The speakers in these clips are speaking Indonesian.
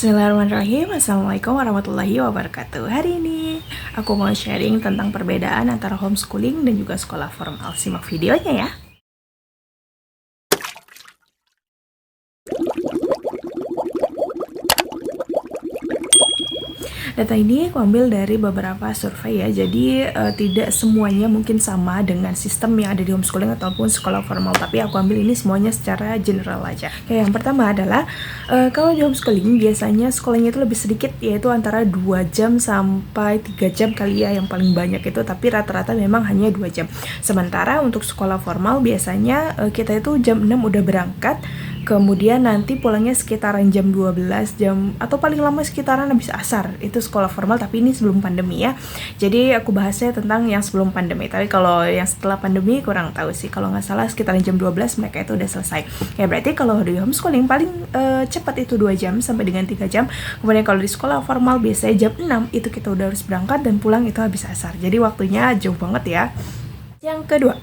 Bismillahirrahmanirrahim. Assalamualaikum warahmatullahi wabarakatuh. Hari ini aku mau sharing tentang perbedaan antara homeschooling dan juga sekolah formal. Simak videonya ya. Data ini aku ambil dari beberapa survei ya, jadi tidak semuanya mungkin sama dengan sistem yang ada di homeschooling ataupun sekolah formal, tapi aku ambil ini semuanya secara general aja. Kayak yang pertama adalah kalau di homeschooling biasanya sekolahnya itu lebih sedikit, yaitu antara 2 jam sampai 3 jam kali ya yang paling banyak itu, tapi rata-rata memang hanya 2 jam. Sementara untuk sekolah formal biasanya kita itu jam 6 udah berangkat, kemudian nanti pulangnya sekitaran jam 12 jam atau paling lama sekitaran habis asar. Itu sekolah formal, tapi ini sebelum pandemi ya. Jadi aku bahasnya tentang yang sebelum pandemi. Tapi kalau yang setelah pandemi kurang tahu sih. Kalau nggak salah sekitaran jam 12 mereka itu udah selesai. Ya berarti kalau di homeschooling paling cepat itu 2 jam sampai dengan 3 jam. Kemudian kalau di sekolah formal biasanya jam 6 itu kita udah harus berangkat dan pulang itu habis asar. Jadi waktunya jauh banget ya. Yang kedua,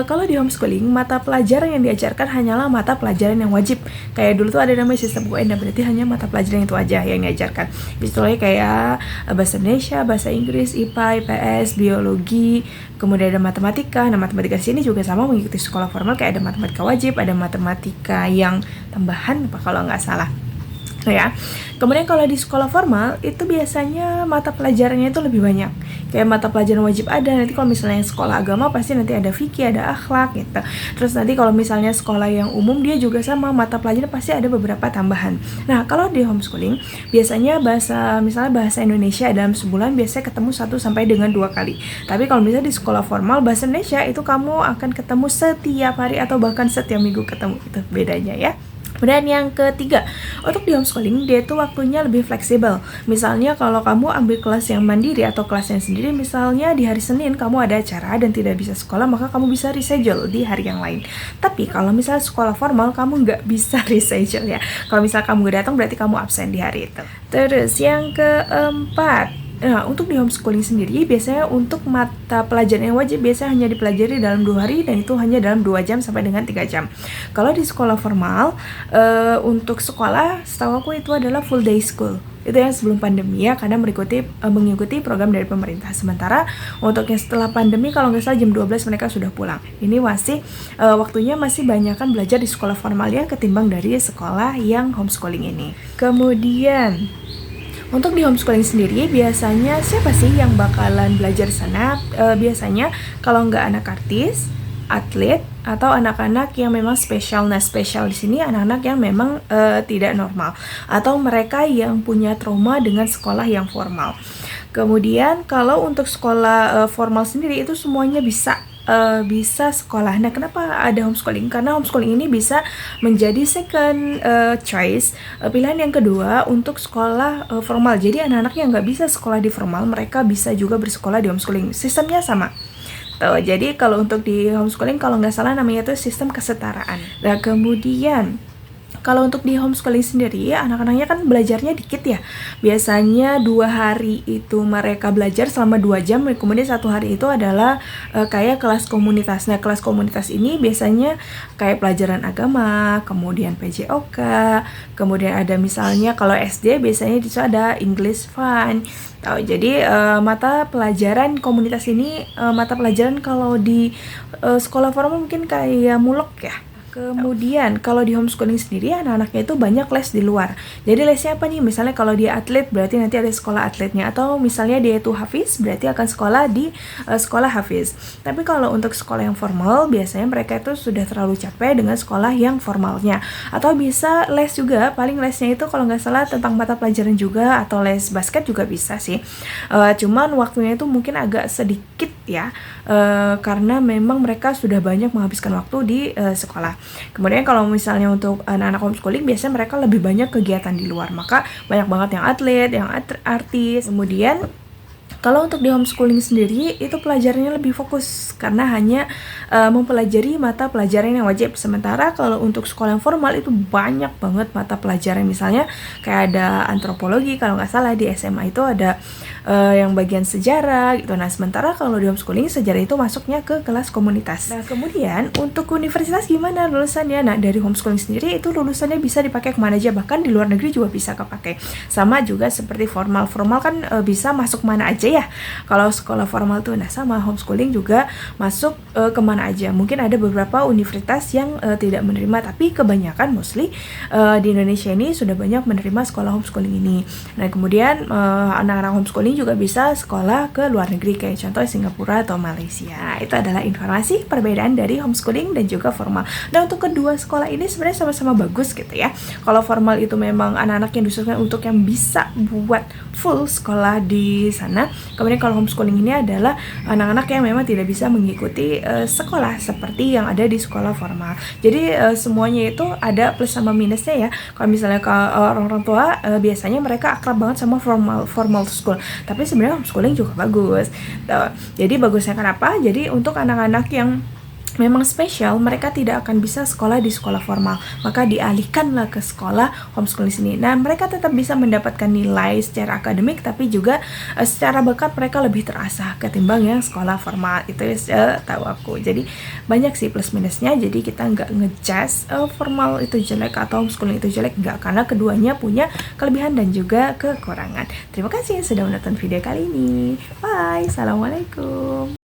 kalau di homeschooling, mata pelajaran yang diajarkan hanyalah mata pelajaran yang wajib. Kayak dulu tuh ada namanya sistem UN, berarti hanya mata pelajaran itu aja yang diajarkan. Misalnya kayak bahasa Indonesia, bahasa Inggris, IPA, IPS, biologi, kemudian ada matematika. Nah, matematika di sini juga sama mengikuti sekolah formal, kayak ada matematika wajib, ada matematika yang tambahan, kalau nggak salah. Nah ya, kemudian kalau di sekolah formal itu biasanya mata pelajarannya itu lebih banyak. Kayak mata pelajaran wajib ada, nanti kalau misalnya sekolah agama pasti nanti ada fikih, ada akhlak gitu. Terus nanti kalau misalnya sekolah yang umum dia juga sama, mata pelajaran pasti ada beberapa tambahan. Nah kalau di homeschooling biasanya misalnya bahasa Indonesia dalam sebulan biasanya ketemu 1 sampai dengan 2 kali. Tapi kalau misalnya di sekolah formal bahasa Indonesia itu kamu akan ketemu setiap hari atau bahkan setiap minggu ketemu. Itu bedanya ya. Kemudian yang ketiga, untuk di homeschooling dia itu waktunya lebih fleksibel. Misalnya kalau kamu ambil kelas yang mandiri atau kelas yang sendiri, misalnya di hari Senin kamu ada acara dan tidak bisa sekolah, maka kamu bisa reschedule di hari yang lain. Tapi kalau misalnya sekolah formal kamu nggak bisa reschedule ya. Kalau misalnya kamu nggak datang berarti kamu absen di hari itu. Terus yang keempat, nah, untuk di homeschooling sendiri, biasanya untuk mata pelajaran yang wajib biasanya hanya dipelajari dalam 2 hari dan itu hanya dalam 2 jam sampai dengan 3 jam. Kalau di sekolah formal, untuk sekolah, setahu aku itu adalah full day school. Itu yang sebelum pandemi ya, karena mengikuti program dari pemerintah. Sementara untuk yang setelah pandemi, kalau nggak salah jam 12 mereka sudah pulang. Ini masih waktunya masih banyakkan belajar di sekolah formal ya ketimbang dari sekolah yang homeschooling ini. Kemudian untuk di homeschooling sendiri, biasanya siapa sih yang bakalan belajar di sana? Biasanya kalau nggak anak artis, atlet, atau anak-anak yang memang spesial. Nah, spesial di sini anak-anak yang memang tidak normal, atau mereka yang punya trauma dengan sekolah yang formal. Kemudian kalau untuk sekolah formal sendiri itu semuanya bisa sekolah. Nah, kenapa ada homeschooling? Karena homeschooling ini bisa menjadi second choice, pilihan yang kedua untuk sekolah formal. Jadi anak-anak yang nggak bisa sekolah di formal, mereka bisa juga bersekolah di homeschooling. Sistemnya sama. Jadi kalau untuk di homeschooling, kalau nggak salah namanya itu sistem kesetaraan. Nah, kemudian kalau untuk di homeschooling sendiri, anak-anaknya kan belajarnya dikit ya. Biasanya 2 hari itu mereka belajar selama 2 jam, kemudian 1 hari itu adalah kayak kelas komunitas. Nah, kelas komunitas ini biasanya kayak pelajaran agama, kemudian PJOK, kemudian ada misalnya kalau SD biasanya di situ ada English Fun. Jadi mata pelajaran komunitas ini, mata pelajaran kalau di sekolah formal mungkin kayak mulok ya. Kemudian kalau di homeschooling sendiri anak-anaknya itu banyak les di luar. Jadi lesnya apa nih? Misalnya kalau dia atlet berarti nanti ada sekolah atletnya, atau misalnya dia itu hafiz berarti akan sekolah di sekolah hafiz. Tapi kalau untuk sekolah yang formal biasanya mereka itu sudah terlalu capek dengan sekolah yang formalnya. Atau bisa les juga, paling lesnya itu kalau nggak salah tentang mata pelajaran juga, atau les basket juga bisa sih. Cuman waktunya itu mungkin agak sedikit ya, karena memang mereka sudah banyak menghabiskan waktu di sekolah. Kemudian kalau misalnya untuk anak-anak homeschooling biasanya mereka lebih banyak kegiatan di luar, maka banyak banget yang atlet, yang artis. Kemudian Kalau untuk di homeschooling sendiri itu pelajarannya lebih fokus karena hanya mempelajari mata pelajaran yang wajib. Sementara kalau untuk sekolah yang formal itu banyak banget mata pelajaran, misalnya kayak ada antropologi kalau nggak salah di SMA itu ada yang bagian sejarah gitu. Nah sementara kalau di homeschooling sejarah itu masuknya ke kelas komunitas. Nah kemudian untuk universitas gimana lulusannya? Nah dari homeschooling sendiri itu lulusannya bisa dipakai kemana aja, bahkan di luar negeri juga bisa kepake. Sama juga seperti formal kan bisa masuk mana aja ya. Kalau sekolah formal tuh, nah sama homeschooling juga masuk kemana aja. Mungkin ada beberapa universitas yang tidak menerima, tapi kebanyakan mostly di Indonesia ini sudah banyak menerima sekolah homeschooling ini. Nah kemudian anak-anak homeschooling juga bisa sekolah ke luar negeri kayak contoh Singapura atau Malaysia. Nah, itu adalah informasi perbedaan dari homeschooling dan juga formal. Nah untuk kedua sekolah ini sebenarnya sama-sama bagus gitu ya. Kalau formal itu memang anak-anak yang disusun untuk yang bisa buat full sekolah di sana. Kemudian kalau homeschooling ini adalah anak-anak yang memang tidak bisa mengikuti sekolah seperti yang ada di sekolah formal. Jadi semuanya itu ada plus sama minusnya ya. Kalau misalnya orang-orang tua biasanya mereka akrab banget sama formal school, tapi sebenarnya homeschooling juga bagus. Jadi bagusnya kenapa? Jadi untuk anak-anak yang memang spesial, mereka tidak akan bisa sekolah di sekolah formal, maka dialihkanlah ke sekolah homeschooling sini. Nah mereka tetap bisa mendapatkan nilai secara akademik, tapi juga secara bakat mereka lebih terasah ketimbang yang sekolah formal. Itu tahu aku. Jadi banyak sih plus minusnya. Jadi kita nggak ngejudge formal itu jelek atau homeschooling itu jelek, nggak, karena keduanya punya kelebihan dan juga kekurangan. Terima kasih sudah menonton video kali ini. Bye, assalamualaikum.